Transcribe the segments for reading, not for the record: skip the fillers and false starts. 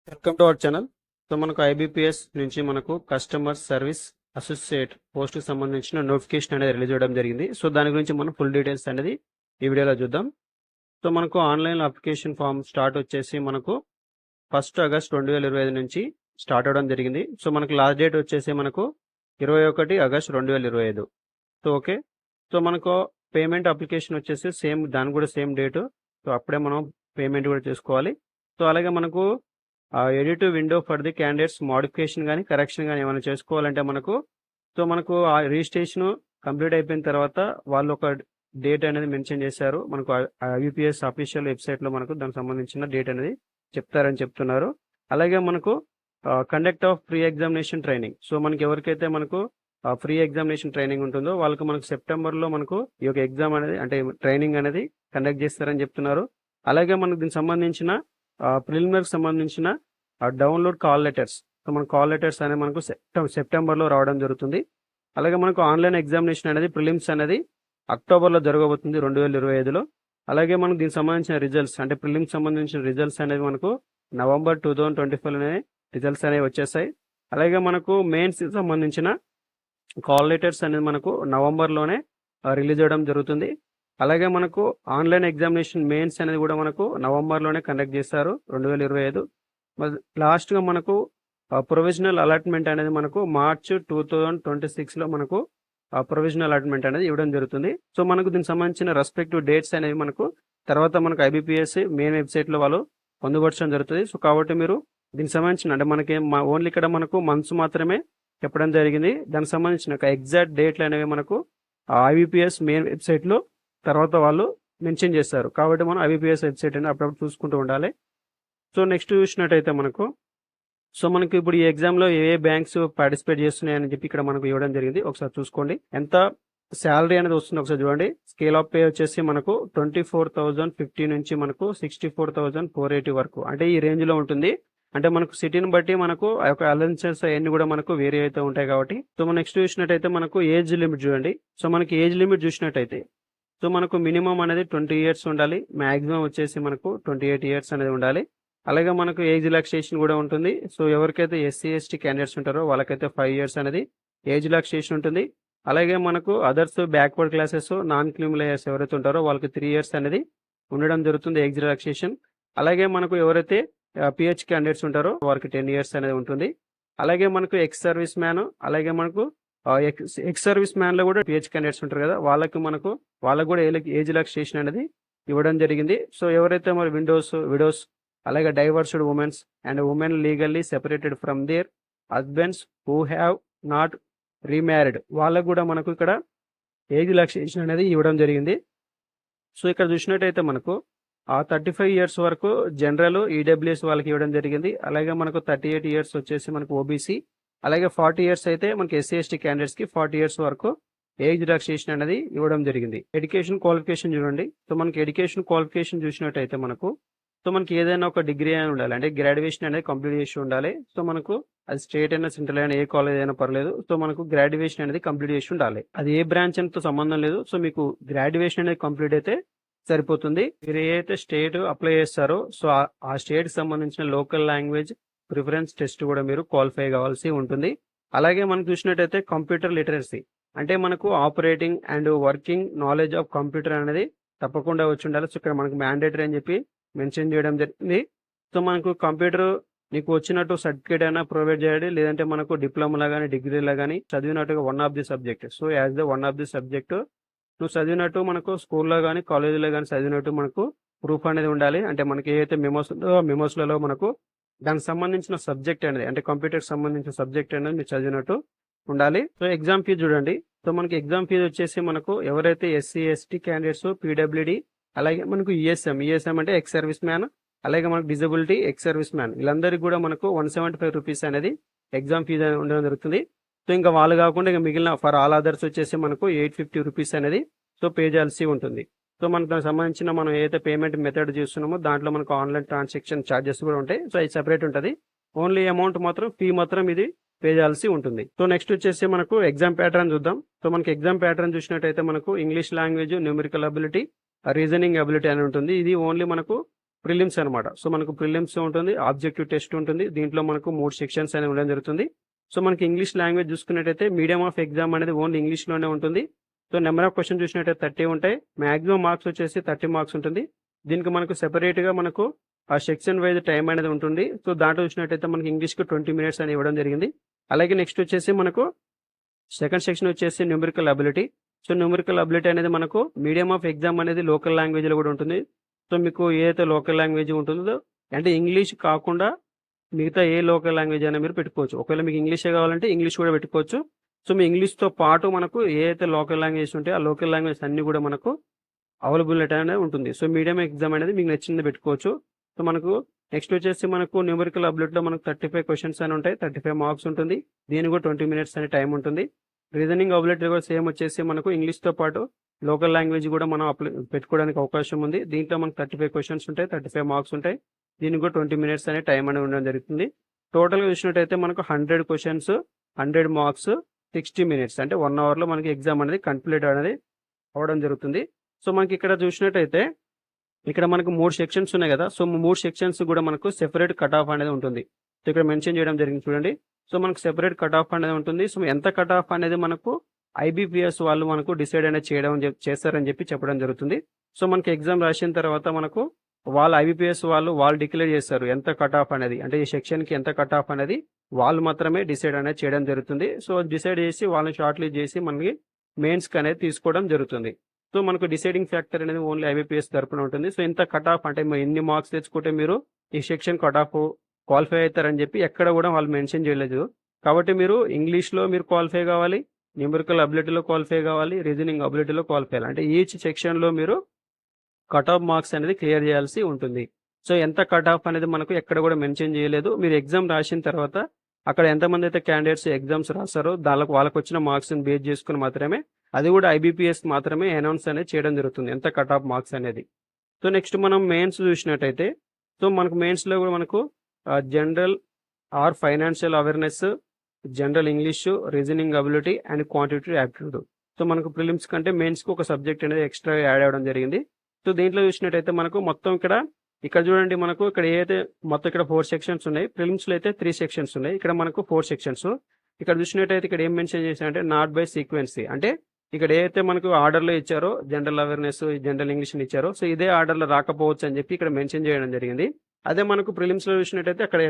Welcome to our channel. So మనకు IBPS నుంచి మనకు కస్టమర్ సర్వీస్ అసోసియేట్ పోస్ట్కి సంబంధించిన నోటిఫికేషన్ అనేది రిలీజ్ చేయడం జరిగింది. సో దాని గురించి మనం ఫుల్ డీటెయిల్స్ అనేది ఈ వీడియోలో చూద్దాం. సో మనకు ఆన్లైన్ అప్లికేషన్ ఫామ్ స్టార్ట్ వచ్చేసి మనకు 1 ఆగస్ట్ 2025 నుంచి స్టార్ట్ అవడం జరిగింది. సో మనకు లాస్ట్ డేట్ వచ్చేసి మనకు 21 ఆగస్ట్ 2025. So okay. సో మనకు పేమెంట్ అప్లికేషన్ వచ్చేసి సేమ్, దాని కూడా సేమ్ డేటు. సో అప్పుడే మనం పేమెంట్ కూడా చేసుకోవాలి. సో అలాగే మనకు edit window for the candidates modification కానీ కరెక్షన్ కానీ ఏమైనా చేసుకోవాలంటే మనకు ఆ రిజిస్ట్రేషన్ కంప్లీట్ అయిపోయిన తర్వాత వాళ్ళు ఒక డేట్ అనేది మెన్షన్ చేశారు. మనకు ఐబీపీఎస్ అఫీషియల్ వెబ్సైట్లో మనకు దానికి సంబంధించిన డేట్ అనేది చెప్తారని చెప్తున్నారు. అలాగే మనకు conduct of pre examination training. So మనకి ఎవరికైతే మనకు ఫ్రీ ఎగ్జామినేషన్ ట్రైనింగ్ ఉంటుందో వాళ్ళకి మనకు సెప్టెంబర్లో మనకు ఈ యొక్క ఎగ్జామ్ అనేది అంటే ట్రైనింగ్ అనేది కండక్ట్ చేస్తారని చెప్తున్నారు. అలాగే మనకు దీనికి సంబంధించిన ప్రిలిమినరీకి సంబంధించిన డౌన్లోడ్ కాల్ లెటర్స్. సో మన కాల్ లెటర్స్ అనేది మనకు సెప్టెంబర్లో రావడం జరుగుతుంది. అలాగే మనకు ఆన్లైన్ ఎగ్జామినేషన్ అనేది ప్రిలిమ్స్ అనేది అక్టోబర్లో జరగబోతుంది 2025లో. అలాగే మనకు దీనికి సంబంధించిన రిజల్ట్స్ అంటే ప్రిలిమ్స్ సంబంధించిన రిజల్ట్స్ అనేవి మనకు నవంబర్ 2025లోనే రిజల్ట్స్ అనేవి వచ్చేసాయి. అలాగే మనకు మెయిన్స్ సంబంధించిన కాల్ లెటర్స్ అనేది మనకు నవంబర్లోనే రిలీజ్ అవ్వడం జరుగుతుంది. అలాగే మనకు ఆన్లైన్ ఎగ్జామినేషన్ మెయిన్స్ అనేది కూడా మనకు నవంబర్లోనే కండక్ట్ చేస్తారు 2025. లాస్ట్గా మనకు ప్రొవిజనల్ అలాట్మెంట్ అనేది మనకు మార్చ్ 2026లో మనకు ప్రొవిజనల్ అలాట్మెంట్ అనేది ఇవ్వడం జరుగుతుంది. సో మనకు దీనికి సంబంధించిన రెస్పెక్టివ్ డేట్స్ అనేవి మనకు తర్వాత మనకు ఐబీపీఎస్ మెయిన్ వెబ్సైట్లో వాళ్ళు పొందుపరచడం జరుగుతుంది. సో కాబట్టి మీరు దీనికి సంబంధించిన అంటే మనకి ఓన్లీ ఇక్కడ మనకు మంత్స్ మాత్రమే చెప్పడం జరిగింది. దానికి సంబంధించిన ఎగ్జాక్ట్ డేట్లు అనేవి మనకు ఐబీపీఎస్ మెయిన్ వెబ్సైట్లో తర్వాత వాళ్ళు మెన్షన్ చేస్తారు. కాబట్టి మనం ఐబీపీఎస్ వెబ్సైట్ అని అప్పుడప్పుడు చూసుకుంటూ ఉండాలి. సో నెక్స్ట్ చూసినట్టయితే మనకి ఇప్పుడు ఈ ఎగ్జామ్లో ఏ బ్యాంక్స్ పార్టిసిపేట్ చేస్తున్నాయని చెప్పి ఇక్కడ మనకు ఇవ్వడం జరిగింది. ఒకసారి చూసుకోండి ఎంత శాలరీ అనేది వస్తుంది ఒకసారి చూడండి. స్కేల్ ఆఫ్ పే వచ్చేసి మనకు 24,050 నుంచి మనకు 64,480 వరకు, అంటే ఈ రేంజ్లో ఉంటుంది. అంటే మనకు సిటీని బట్టి మనకు ఆ యొక్క అలవెన్సెస్ అవన్నీ కూడా మనకు వేరే అయితే ఉంటాయి కాబట్టి. సో మనం నెక్స్ట్ చూసినట్టయితే మనకు ఏజ్ లిమిట్ చూడండి. సో మనకి ఏజ్ లిమిట్ చూసినట్టయితే సో మనకు మినిమం అనేది 20 ఇయర్స్ ఉండాలి. మ్యాక్సిమం వచ్చేసి మనకు 28 ఇయర్స్ అనేది ఉండాలి. అలాగే మనకు ఏజ్ రిలాక్సేషన్ కూడా ఉంటుంది. సో ఎవరికైతే ఎస్సీ ఎస్టీ క్యాండిడేట్స్ ఉంటారో వాళ్ళకైతే 5 ఇయర్స్ అనేది ఏజ్ రిలాక్సేషన్ ఉంటుంది. అలాగే మనకు others backward classes non criminal layers ఎవరైతే ఉంటారో వాళ్ళకి 3 ఇయర్స్ అనేది ఉండడం జరుగుతుంది ఏజ్ రిలాక్సేషన్. అలాగే మనకు ఎవరైతే పిహెచ్ క్యాండిడేట్స్ ఉంటారో వారికి 10 ఇయర్స్ అనేది ఉంటుంది. అలాగే మనకు ఎక్స్ సర్వీస్ మ్యాన్, అలాగే మనకు ఎక్స్ సర్వీస్ మ్యాన్లో కూడా పిహెచ్ క్యాండిడేట్స్ ఉంటారు కదా, వాళ్ళకు కూడా ఏజ్ రిలాక్సేషన్ అనేది ఇవ్వడం జరిగింది. సో ఎవరైతే మరి విడోస్ అలాగే divorced women's and women legally separated from there husbands who have not remarried వాళ్ళకు కూడా మనకు ఇక్కడ ఏజ్ రిలాక్సేషన్ అనేది ఇవ్వడం జరిగింది. సో ఇక్కడ చూసినట్టయితే మనకు 35 ఇయర్స్ వరకు జనరల్ ఈడబ్ల్యూఎస్ వాళ్ళకి ఇవ్వడం జరిగింది. అలాగే మనకు 38 ఇయర్స్ వచ్చేసి మనకు ఓబీసీ, అలాగే 40 ఇయర్స్ అయితే మనకి ఎస్సీ ఎస్టీ క్యాండిడేట్స్కి 40 ఇయర్స్ వరకు ఏజ్ రిలాక్సేషన్ అనేది ఇవ్వడం జరిగింది. ఎడ్యుకేషన్ క్వాలిఫికేషన్ చూడండి. సో మనకి ఎడ్యుకేషన్ క్వాలిఫికేషన్ చూసినట్టయితే మనకి ఏదైనా ఒక డిగ్రీ అని ఉండాలి, అంటే గ్రాడ్యుయేషన్ అనేది కంప్లీట్ చేసి ఉండాలి. సో మనకు అది స్టేట్ అయినా సెంట్రల్ అయినా ఏ కాలేజ్ అయినా పర్లేదు. సో మనకు గ్రాడ్యుయేషన్ అనేది కంప్లీట్ చేసి ఉండాలి. అది ఏ బ్రాంచ్ అంతా సంబంధం లేదు. సో మీకు గ్రాడ్యుయేషన్ అనేది కంప్లీట్ అయితే సరిపోతుంది. మీరు ఏదైతే స్టేట్ అప్లై చేస్తారో సో ఆ స్టేట్కి సంబంధించిన లోకల్ లాంగ్వేజ్ ప్రిఫరెన్స్ టెస్ట్ కూడా మీరు క్వాలిఫై కావాల్సి ఉంటుంది. అలాగే మనం చూసినట్టయితే కంప్యూటర్ లిటరసీ, అంటే మనకు operating and working knowledge of computer అనేది తప్పకుండా వచ్చి ఉండాలి. సో ఇక్కడ మనకు మ్యాండేటరీ అని చెప్పి మెన్షన్ చేయడం జరిగింది. సో మనకు కంప్యూటర్ నీకు వచ్చినట్టు సర్టిఫికేట్ అయినా ప్రొవైడ్ చేయాలి, లేదంటే మనకు డిప్లొమాలో కానీ డిగ్రీలో కానీ చదివినట్టుగా one of the subject. So as the one of the subject నువ్వు చదివినట్టు మనకు స్కూల్లో కానీ కాలేజీలో కానీ చదివినట్టు మనకు ప్రూఫ్ అనేది ఉండాలి. అంటే మనకి ఏదైతే మెమోస్లలో మనకు దానికి సంబంధించిన సబ్జెక్ట్ అనేది అంటే కంప్యూటర్కి సంబంధించిన సబ్జెక్ట్ అనేది మీరు చదివినట్టు ఉండాలి. సో ఎగ్జామ్ ఫీజు చూడండి. సో మనకి ఎగ్జామ్ ఫీజు వచ్చేసి మనకు ఎవరైతే ఎస్సీ ఎస్టీ క్యాండిడేట్స్ పీడబ్ల్యూడి, అలాగే మనకు ఈఎస్ఎం అంటే ఎక్స్ సర్వీస్ మ్యాన్, అలాగే మనకు డిజబిలిటీ ఎక్స్ సర్వీస్ మ్యాన్ వీళ్ళందరికీ కూడా మనకు 175 రూపీస్ అనేది ఎగ్జామ్ ఫీజు ఉండడం జరుగుతుంది. సో ఇంకా వాళ్ళు కాకుండా ఇంకా మిగిలిన ఫర్ ఆల్ అదర్స్ వచ్చేసి మనకు 850 రూపీస్ అనేది సో పే చేయాల్సి ఉంటుంది. సో మనకు దానికి సంబంధించిన మనం ఏదైతే పేమెంట్ మెథడ్ చూస్తున్నామో దాంట్లో మనకు ఆన్లైన్ ట్రాన్సాక్షన్ ఛార్జెస్ కూడా ఉంటాయి. సో అది సెపరేట్ ఉంటుంది. ఓన్లీ అమౌంట్ మాత్రం ఫీ మాత్రం ఇది పే చేయాల్సి ఉంటుంది. సో నెక్స్ట్ వచ్చేసి మనకు ఎగ్జామ్ ప్యాటర్న్ చూద్దాం. సో మనకి ఎగ్జామ్ ప్యాటర్న్ చూసినట్టయితే మనకు English language, numerical ability, reasoning ability అని ఉంటుంది. ఇది ఓన్లీ మనకు ప్రిలిమ్స్ అనమాట. సో మనకు ప్రిలిమ్స్ ఉంటుంది, ఆబ్జెక్టివ్ టెస్ట్ ఉంటుంది. దీంట్లో మనకు 3 సెక్షన్స్ అనేవి ఉండడం జరుగుతుంది. సో మనకి ఇంగ్లీష్ లాంగ్వేజ్ చూసుకున్నట్టయితే మీడియం ఆఫ్ ఎగ్జామ్ అనేది ఓన్లీ ఇంగ్లీష్‌లోనే ఉంటుంది. సో నెంబర్ ఆఫ్ క్వెషన్ చూసినట్టయితే 30 ఉంటాయి. మాక్సిమం మార్క్స్ వచ్చేసి 30 మార్క్స్ ఉంటుంది. దీనికి మనకు సెపరేట్‌గా మనకు ఆ సెక్షన్ వైజ్ టైం అనేది ఉంటుంది. సో దాంట్లో చూసినట్టయితే మనకి ఇంగ్లీష్‌కి 20 మినిట్స్ అని ఇవ్వడం జరిగింది. అలాగే నెక్స్ట్ వచ్చేసి మనకు సెకండ్ సెక్షన్ వచ్చేసి numerical ability. So numerical ability అనేది మనకు మీడియం ఆఫ్ ఎగ్జామ్ అనేది లోకల్ లాంగ్వేజ్‌లో కూడా ఉంటుంది. సో మీకు ఏదైతే లోకల్ లాంగ్వేజ్ ఉంటుందో అంటే ఇంగ్లీష్ కాకుండా మిగతా ఏ లోకల్ లాంగ్వేజ్ అయినా మీరు పెట్టుకోవచ్చు. ఒకవేళ మీకు ఇంగ్లీషే కావాలంటే ఇంగ్లీష్ కూడా పెట్టుకోవచ్చు. సో మీ ఇంగ్లీష్‌తో పాటు మనకు ఏదైతే లోకల్ లాంగ్వేజ్ ఉంటాయో ఆ లోకల్ లాంగ్వేజ్ అన్నీ కూడా మనకు అవైలబిలిటీ అనేది ఉంటుంది. సో మీడియం ఎగ్జామ్ అనేది మీకు నచ్చింది పెట్టుకోవచ్చు. సో మనకు నెక్స్ట్ వచ్చేసి మనకు న్యూమరికల్ అబిలిటీలో మనకు 35 క్వెషన్స్ అని ఉంటాయి. 35 మార్క్స్ ఉంటుంది. దీనికి కూడా 20 మినిట్స్ అనే టైం ఉంటుంది. రీజనింగ్ అబిలిటీ కూడా సేమ్ వచ్చేసి మనకు ఇంగ్లీష్‌తో పాటు లోకల్ లాంగ్వేజ్ కూడా మనం పెట్టుకోవడానికి అవకాశం ఉంది. దీంట్లో మనకు 35 క్వెషన్స్ ఉంటాయి. 35 మార్క్స్ ఉంటాయి. దీనికి కూడా 20 మినిట్స్ అనే టైం అనేది ఉండడం జరుగుతుంది. టోటల్‌గా చూసినట్టయితే మనకు 100 క్వెషన్స్, 100 మార్క్స్, 60 మినిట్స్ అంటే 1 అవర్‌లో మనకి ఎగ్జామ్ అనేది కంప్లీట్ అనేది అవ్వడం జరుగుతుంది. సో మనకి ఇక్కడ చూసినట్టయితే ఇక్కడ మనకు 3 సెక్షన్స్ ఉన్నాయి కదా! సో 3 సెక్షన్స్ కూడా మనకు సెపరేట్ కట్ ఆఫ్ అనేది ఉంటుంది. సో ఇక్కడ మెన్షన్ చేయడం జరిగింది చూడండి. సో మనకు సెపరేట్ కట్ ఆఫ్ అనేది ఉంటుంది. సో ఎంత కట్ ఆఫ్ అనేది మనకు ఐబీపీఎస్ వాళ్ళు మనకు డిసైడ్ అనేది చేస్తారని చెప్పడం జరుగుతుంది. సో మనకి ఎగ్జామ్ రాసిన తర్వాత మనకు ఐబీపీఎస్ వాళ్ళు డిక్లేర్ చేస్తారు ఎంత కట్ ఆఫ్ అనేది. అంటే ఈ సెక్షన్‌కి ఎంత కట్ ఆఫ్ అనేది వాళ్ళు మాత్రమే డిసైడ్ అనేది చేయడం జరుగుతుంది. సో డిసైడ్ చేసి వాళ్ళని షార్ట్ లిస్ట్ చేసి మనకి మెయిన్స్‌కి అనేది తీసుకోవడం జరుగుతుంది. సో మనకు డిసైడింగ్ ఫ్యాక్టర్ అనేది ఓన్లీ ఐబీపీఎస్ తరపున ఉంటుంది. సో ఎంత కట్ ఆఫ్ అంటే ఎన్ని మార్క్స్ తెచ్చుకుంటే మీరు ఈ సెక్షన్ కట్ ఆఫ్ క్వాలిఫై అవుతారని చెప్పి ఎక్కడ కూడా వాళ్ళు మెన్షన్ చేయలేదు. కాబట్టి మీరు ఇంగ్లీష్‌లో మీరు క్వాలిఫై కావాలి, న్యూమరికల్ అబిలిటీలో క్వాలిఫై కావాలి, రీజనింగ్ అబిలిటీలో క్వాలిఫై అవ్వాలి. అంటే ఈచ్ సెక్షన్‌లో మీరు కట్ ఆఫ్ మార్క్స్ అనేది క్లియర్ చేయాల్సి ఉంటుంది. సో ఎంత కట్ ఆఫ్ అనేది మనకు ఎక్కడ కూడా మెన్షన్ చేయలేదు. మీరు ఎగ్జామ్ రాసిన తర్వాత అక్కడ ఎంతమంది అయితే క్యాండిడేట్స్ ఎగ్జామ్స్ రాస్తారో వాళ్ళకి వచ్చిన మార్క్స్‌ని బేస్ చేసుకొని మాత్రమే అది కూడా ఐబీపీఎస్ మాత్రమే అనౌన్స్ అనేది చేయడం జరుగుతుంది. ఎంత కట్ ఆఫ్ మార్క్స్ అనేది. సో నెక్స్ట్ మనం మెయిన్స్ చూసినట్టయితే సో మనకు మెయిన్స్‌లో కూడా మనకు general or financial awareness, general English, reasoning ability and quantitative aptitude. So మనకు ప్రిలిమ్స్ కంటే మెయిన్స్‌కి ఒక సబ్జెక్ట్ అనేది ఎక్స్ట్రా యాడ్ అవ్వడం జరిగింది. సో దీంట్లో చూసినట్టయితే మనకు మొత్తం ఇక్కడ చూడండి మనకు ఇక్కడ ఏదైతే మొత్తం ఇక్కడ 4 సెక్షన్స్ ఉన్నాయి. ప్రిలిమ్స్‌లో అయితే 3 సెక్షన్స్ ఉన్నాయి. ఇక్కడ మనకు 4 సెక్షన్స్. ఇక్కడ చూసినట్టయితే ఇక్కడ ఏం మెన్షన్ చేశారంటే నాట్ బై సీక్వెన్సీ. అంటే ఇక్కడ ఏదైతే మనకు ఆర్డర్‌లో ఇచ్చారో జనరల్ అవేర్‌నెస్, జనరల్ ఇంగ్లీష్‌ని ఇచ్చారో సో ఇదే ఆర్డర్‌లో రాకపోవచ్చు అని చెప్పి ఇక్కడ మెన్షన్ చేయడం జరిగింది. అదే మనకు ప్రిలిమ్స్‌లో చూసినట్టయితే అక్కడ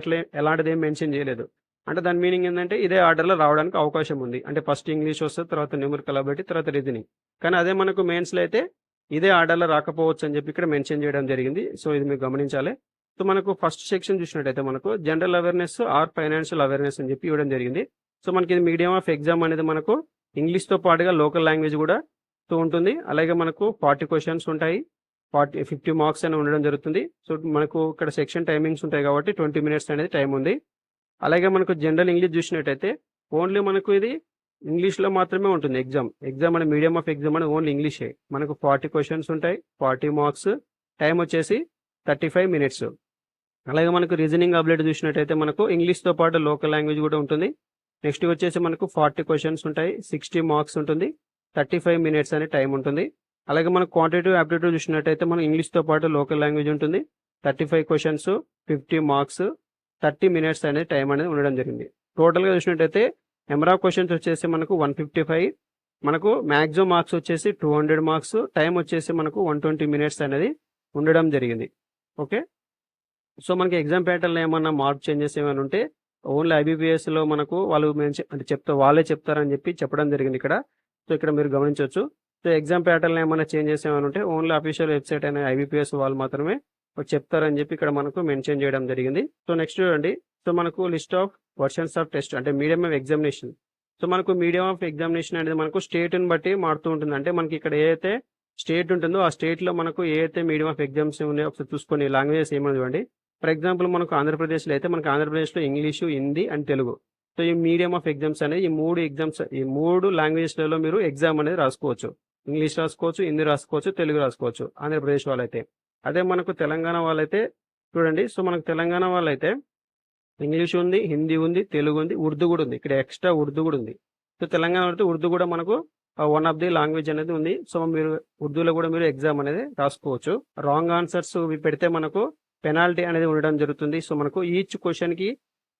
ఎలాంటిది ఏం మెన్షన్ చేయలేదు. అంటే దాని మీనింగ్ ఏంటంటే ఇదే ఆర్డర్‌లో రావడానికి అవకాశం ఉంది. అంటే ఫస్ట్ ఇంగ్లీష్ వస్తది, తర్వాత న్యూమరికల్ అబిలిటీ, తర్వాత రీజనింగ్. కానీ అదే మనకు మెయిన్స్‌లో అయితే ఇదే ఆర్డర్‌లో రాకపోవచ్చు అని చెప్పి ఇక్కడ మెన్షన్ చేయడం జరిగింది. సో ఇది మీరు గమనించాలి. సో మనకు ఫస్ట్ సెక్షన్ చూసినట్టయితే మనకు general awareness are financial awareness అని చెప్పి ఇవ్వడం జరిగింది. సో మనకి ఇది మీడియం ఆఫ్ ఎగ్జామ్ అనేది మనకు ఇంగ్లీష్‌తో పాటుగా లోకల్ లాంగ్వేజ్ కూడా ఉంటుంది. అలాగే మనకు 40 క్వెషన్స్ ఉంటాయి. 50 మార్క్స్ అని ఉండడం జరుగుతుంది. సో మనకు ఇక్కడ సెక్షన్ టైమింగ్స్ ఉంటాయి కాబట్టి 20 మినిట్స్ అనేది టైం ఉంది. అలాగే మనకు జనరల్ ఇంగ్లీష్ చూసినట్టయితే ఓన్లీ మనకు ఇది ఇంగ్లీష్‌లో మాత్రమే ఉంటుంది ఎగ్జామ్. ఎగ్జామ్ అనేది మీడియం ఆఫ్ ఎగ్జామ్ అనేది ఓన్లీ ఇంగ్లీషే. మనకు 40 క్వెషన్స్ ఉంటాయి. 40 మార్క్స్. టైం వచ్చేసి 35 మినిట్స్. అలాగే మనకు రీజనింగ్ అబిలిటీ చూసినట్టయితే మనకు ఇంగ్లీష్‌తో పాటు లోకల్ లాంగ్వేజ్ కూడా ఉంటుంది. నెక్స్ట్ వచ్చేసి మనకు 40 క్వెషన్స్ ఉంటాయి. 60 మార్క్స్ ఉంటుంది. 35 మినిట్స్ అనే టైం ఉంటుంది. అలాగే మనకు క్వాంటిటేటివ్ యాప్టిట్యూడ్ చూసినట్టయితే మనం ఇంగ్లీష్‌తో పాటు లోకల్ లాంగ్వేజ్ ఉంటుంది. 35 క్వెషన్స్, 50 మార్క్స్, 30 మినిట్స్ అనేది టైం అనేది ఉండడం జరిగింది. టోటల్‌గా చూసినట్టయితే నెంబర్ ఆఫ్ క్వెషన్స్ వచ్చేసి మనకు 155. మనకు మాక్సిమం మార్క్స్ వచ్చేసి 200 మార్క్స్. టైం వచ్చేసి మనకు 120 మినిట్స్ అనేది ఉండడం జరిగింది. ఓకే. సో మనకి ఎగ్జామ్ ప్యాటర్న్‌లో ఏమన్నా మార్క్ చేంజెస్ ఏమైనా ఉంటే ఓన్లీ ఐబీపీఎస్‌లో మనకు వాళ్ళు వాళ్ళే చెప్తారని చెప్పడం జరిగింది ఇక్కడ. సో ఇక్కడ మీరు గమనించొచ్చు. సో ఎగ్జామ్ ప్యాటర్న్‌లో ఏమన్నా చేంజెస్ ఏమైనా ఉంటే ఓన్లీ అఫీషియల్ వెబ్‌సైట్ అయిన ఐబీపీఎస్ వాళ్ళు మాత్రమే చెప్తారని చెప్పి ఇక్కడ మనకు మెన్షన్ చేయడం జరిగింది. సో నెక్స్ట్ చూడండి. సో మనకు list of versions of test అంటే మీడియం ఆఫ్ ఎగ్జామినేషన్. సో మనకు మీడియం ఆఫ్ ఎగ్జామినేషన్ అనేది మనకు స్టేట్‌ని బట్టి మారుతూ ఉంటుంది. అంటే మనకి ఇక్కడ ఏదైతే స్టేట్ ఉంటుందో ఆ స్టేట్‌లో మనకు ఏదైతే మీడియం ఆఫ్ ఎగ్జామ్స్ ఉన్నాయో ఒకసారి చూసుకొని లాంగ్వేజెస్ ఏమని చూడండి. ఫర్ ఎగ్జాంపుల్ మనకు ఆంధ్రప్రదేశ్‌లో అయితే మనకు ఆంధ్రప్రదేశ్‌లో English, Hindi and Telugu. So ఈ మీడియం ఆఫ్ ఎగ్జామ్స్ అనేది ఈ 3 లాంగ్వేజెస్‌లలో మీరు ఎగ్జామ్ అనేది రాసుకోవచ్చు. ఇంగ్లీష్ రాసుకోవచ్చు, హిందీ రాసుకోవచ్చు, తెలుగు రాసుకోవచ్చు ఆంధ్రప్రదేశ్ వాళ్ళైతే. అదే మనకు తెలంగాణ వాళ్ళైతే చూడండి. సో మనకు తెలంగాణ వాళ్ళైతే ఇంగ్లీష్ ఉంది, హిందీ ఉంది, తెలుగు ఉంది, ఉర్దూ కూడా ఉంది. ఇక్కడ ఎక్స్ట్రా ఉర్దూ కూడా ఉంది. సో తెలంగాణ అయితే ఉర్దూ కూడా మనకు వన్ ఆఫ్ ది లాంగ్వేజ్ అనేది ఉంది. సో మీరు ఉర్దూలో కూడా మీరు ఎగ్జామ్ అనేది రాసుకోవచ్చు. రాంగ్ ఆన్సర్స్ పెడితే మనకు పెనాల్టీ అనేది ఉండడం జరుగుతుంది. సో మనకు ఈచ్ క్వశ్చన్కి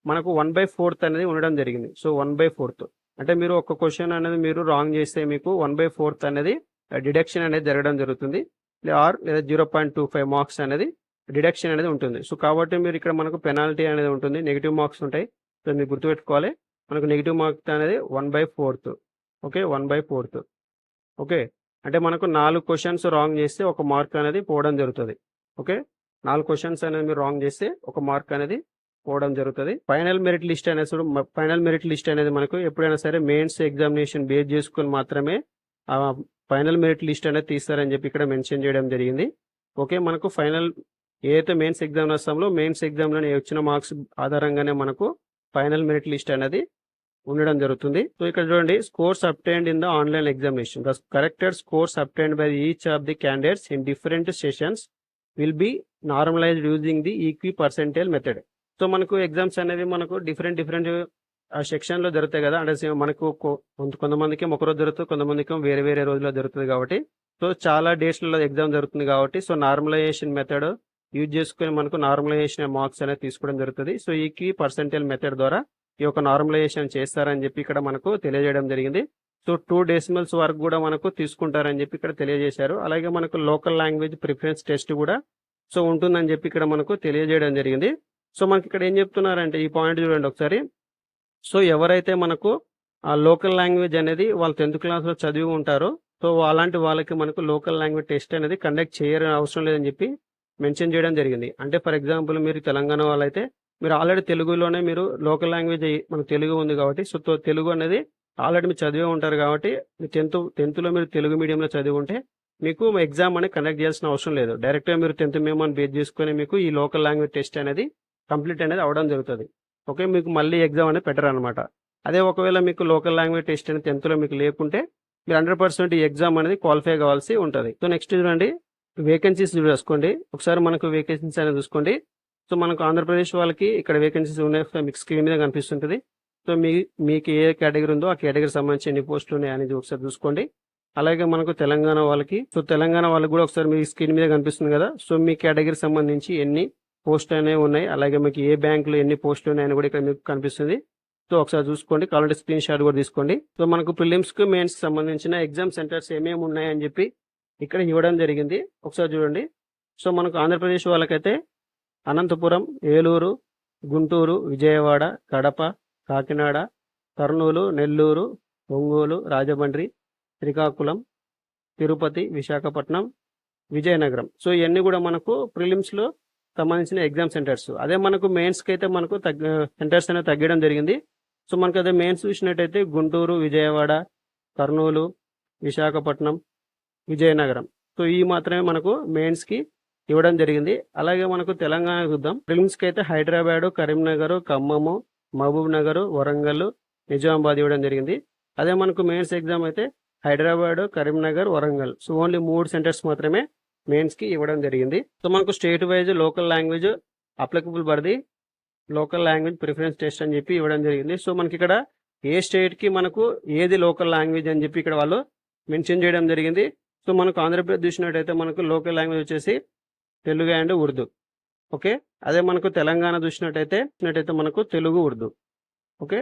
మనకు 1/4 అనేది ఉండడం జరిగింది. సో 1/4 అంటే మీరు ఒక క్వశ్చన్ అనేది మీరు రాంగ్ చేస్తే మీకు 1/4 అనేది డిడక్షన్ అనేది జరగడం జరుగుతుంది. ఆర్ లేదా 0.25 మార్క్స్ అనేది డిడక్షన్ అనేది ఉంటుంది. సో కాబట్టి మీరు ఇక్కడ మనకు పెనాల్టీ అనేది ఉంటుంది, నెగిటివ్ మార్క్స్ ఉంటాయి. సో మీరు గుర్తుపెట్టుకోవాలి, మనకు నెగిటివ్ మార్క్స్ అనేది 1/4. ఓకే, 1/4. ఓకే, అంటే మనకు 4 క్వశ్చన్స్ రాంగ్ చేస్తే ఒక మార్క్ అనేది పోవడం జరుగుతుంది. ఓకే, 4 క్వశ్చన్స్ అనేది మీరు రాంగ్ చేస్తే ఒక మార్క్ అనేది పోవడం జరుగుతుంది. ఫైనల్ మెరిట్ లిస్ట్ అనేది మనకు ఎప్పుడైనా సరే మెయిన్స్ ఎగ్జామినేషన్ బేస్ చేసుకుని మాత్రమే ఆ ఫైనల్ మెరిట్ లిస్ట్ అనేది తీస్తారని చెప్పి ఇక్కడ మెన్షన్ చేయడం జరిగింది. ఓకే, మనకు ఫైనల్ ఏదైతే మెయిన్స్ ఎగ్జామ్ రాస్తామో మెయిన్స్ ఎగ్జామ్లో వచ్చిన మార్క్స్ ఆధారంగానే మనకు ఫైనల్ మెరిట్ లిస్ట్ అనేది ఉండడం జరుగుతుంది. సో ఇక్కడ చూడండి, scores obtained in the online examination, the corrected scores obtained by each of the candidates in different sessions will be normalised using the equi percentage method. So మనకు exams అనేవి మనకు different సెక్షన్లో జరుగుతాయి కదా, అంటే మనకు కొంతమందికి ఒక రోజు జరుగుతుంది, కొంతమందికి వేరే వేరే రోజుల్లో జరుగుతుంది. కాబట్టి సో చాలా డేట్స్లలో ఎగ్జామ్ జరుగుతుంది కాబట్టి సో నార్మలైజేషన్ మెథడ్ యూజ్ చేసుకుని మనకు నార్మలైజేషన్ మార్క్స్ అనేది తీసుకోవడం జరుగుతుంది. సో ఈక్వి పర్సెంటేజ్ మెథడ్ ద్వారా ఈ యొక్క నార్మలైజేషన్ చేస్తారని చెప్పి ఇక్కడ మనకు తెలియజేయడం జరిగింది. సో 2 డెసిమల్స్ వరకు కూడా మనకు తీసుకుంటారని చెప్పి ఇక్కడ తెలియజేశారు. అలాగే మనకు లోకల్ లాంగ్వేజ్ ప్రిఫరెన్స్ టెస్ట్ కూడా సో ఉంటుందని చెప్పి ఇక్కడ మనకు తెలియజేయడం జరిగింది. సో మనకి ఇక్కడ ఏం చెప్తున్నారంటే ఈ పాయింట్ చూడండి ఒకసారి. సో ఎవరైతే మనకు ఆ లోకల్ లాంగ్వేజ్ అనేది వాళ్ళు 10th క్లాస్లో చదివి ఉంటారో సో అలాంటి వాళ్ళకి మనకు లోకల్ లాంగ్వేజ్ టెస్ట్ అనేది కండక్ట్ చేయని అవసరం లేదని చెప్పి మెన్షన్ చేయడం జరిగింది. అంటే ఫర్ ఎగ్జాంపుల్ మీరు తెలంగాణ వాళ్ళైతే మీరు ఆల్రెడీ తెలుగులోనే మీరు లోకల్ లాంగ్వేజ్ మనకు తెలుగు ఉంది కాబట్టి సో తెలుగు అనేది ఆల్రెడీ మీరు చదివే ఉంటారు కాబట్టి 10th మీరు తెలుగు మీడియంలో చదివి ఉంటే మీకు ఎగ్జామ్ అనేది కండక్ట్ చేయాల్సిన అవసరం లేదు. డైరెక్ట్గా మీరు 10th మేము బేస్ చేసుకొని మీకు ఈ లోకల్ లాంగ్వేజ్ టెస్ట్ అనేది కంప్లీట్ అనేది అవడం జరుగుతుంది. ఓకే, మీకు మళ్ళీ ఎగ్జామ్ అనేది పెట్టరు అనమాట. అదే ఒకవేళ మీకు లోకల్ లాంగ్వేజ్ టెస్ట్ అనేది 10th మీకు లేకుంటే మీరు 100% ఈ ఎగ్జామ్ అనేది క్వాలిఫై కావాల్సి ఉంటుంది. సో నెక్స్ట్ చూడండి, వేకెన్సీస్ చూసుకోండి ఒకసారి. మనకు వేకెన్సీస్ అనేది చూసుకోండి. సో మనకు ఆంధ్రప్రదేశ్ వాళ్ళకి ఇక్కడ వేకెన్సీస్ ఉన్నాయి, మీకు స్క్రీన్ మీద కనిపిస్తుంటుంది. సో మీకు ఏ కేటగిరీ ఉందో ఆ కేటగిరీ సంబంధించి ఎన్ని పోస్టులు ఉన్నాయి అనేది ఒకసారి చూసుకోండి. అలాగే మనకు తెలంగాణ వాళ్ళకి కూడా ఒకసారి మీ స్క్రీన్ మీద కనిపిస్తుంది కదా. సో మీ కేటగిరీ సంబంధించి ఎన్ని పోస్టులు అనేవి ఉన్నాయి, అలాగే మీకు ఏ బ్యాంకులో ఎన్ని పోస్టులు ఉన్నాయని కూడా ఇక్కడ మీకు కనిపిస్తుంది. సో ఒకసారి చూసుకోండి, కావాలంటే స్క్రీన్ షాట్ కూడా తీసుకోండి. సో మనకు ప్రిలిమ్స్కి మెయిన్స్కి సంబంధించిన ఎగ్జామ్ సెంటర్స్ ఏమేమి ఉన్నాయని చెప్పి ఇక్కడ ఇవ్వడం జరిగింది. ఒకసారి చూడండి. సో మనకు ఆంధ్రప్రదేశ్ వాళ్ళకైతే అనంతపురం, ఏలూరు, గుంటూరు, విజయవాడ, కడప, కాకినాడ, కర్నూలు, నెల్లూరు, ఒంగోలు, రాజమండ్రి, శ్రీకాకుళం, తిరుపతి, విశాఖపట్నం, విజయనగరం. సో ఇవన్నీ కూడా మనకు ప్రిలిమ్స్లో సంబంధించిన ఎగ్జామ్ సెంటర్స్. అదే మనకు మెయిన్స్కి అయితే మనకు సెంటర్స్ అనేది తగ్గడం జరిగింది. సో మనకు అదే మెయిన్స్ చూసినట్టయితే గుంటూరు, విజయవాడ, కర్నూలు, విశాఖపట్నం, విజయనగరం. సో ఈ మాత్రమే మనకు మెయిన్స్కి ఇవ్వడం జరిగింది. అలాగే మనకు తెలంగాణ చూద్దాం. ప్రిలిమ్స్కి అయితే హైదరాబాదు, కరీంనగర్, ఖమ్మము, మహబూబ్ నగర్, వరంగల్, నిజామాబాద్ ఇవ్వడం జరిగింది. అదే మనకు మెయిన్స్ ఎగ్జామ్ అయితే Hyderabad, Karimnagar, Warangal. So only 3 centres మాత్రమే మెయిన్స్కి ఇవ్వడం జరిగింది. సో మనకు state wise local language applicable for the local language preference test అని చెప్పి ఇవ్వడం జరిగింది. సో మనకి ఇక్కడ ఏ స్టేట్కి మనకు ఏది లోకల్ లాంగ్వేజ్ అని చెప్పి ఇక్కడ వాళ్ళు మెన్షన్ చేయడం జరిగింది. సో మనకు ఆంధ్రప్రదేశ్ చూసినట్టయితే మనకు లోకల్ లాంగ్వేజ్ వచ్చేసి తెలుగు అండ్ ఉర్దూ. ఓకే, అదే మనకు తెలంగాణ చూసినట్టయితే మనకు తెలుగు, ఉర్దూ. ఓకే,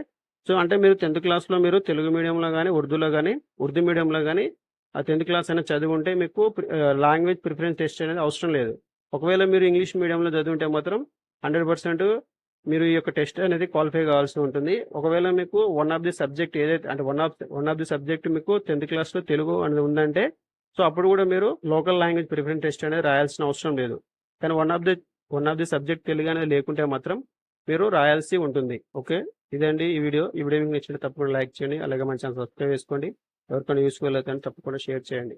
సో అంటే మీరు 10th క్లాస్లో మీరు తెలుగు మీడియంలో కానీ ఉర్దూలో కానీ ఉర్దూ మీడియంలో కానీ ఆ 10th క్లాస్ అనేది చదివి ఉంటే మీకు లాంగ్వేజ్ ప్రిఫరెన్స్ టెస్ట్ అనేది అవసరం లేదు. ఒకవేళ మీరు ఇంగ్లీష్ మీడియంలో చదివింటే మాత్రం 100% మీరు ఈ యొక్క టెస్ట్ అనేది క్వాలిఫై కావాల్సి ఉంటుంది. ఒకవేళ మీకు వన్ ఆఫ్ ది సబ్జెక్ట్ ఏదైతే అంటే వన్ ఆఫ్ ది సబ్జెక్ట్ మీకు 10th క్లాస్లో తెలుగు అనేది ఉందంటే సో అప్పుడు కూడా మీరు లోకల్ లాంగ్వేజ్ ప్రిఫరెన్స్ టెస్ట్ అనేది రాయాల్సిన అవసరం లేదు. కానీ one of the subject Telugu అనేది లేకుంటే మాత్రం మీరు రాయాల్సి ఉంటుంది. ఓకే, ఇదండి ఈ వీడియో మీకు నచ్చితే తప్పకుండా లైక్ చేయండి. అలాగే మన ఛానల్ సబ్స్క్రైబ్ చేసుకోండి. ఎవరికైనా యూస్ఫుల్ అయితే తప్పకుండా షేర్ చేయండి.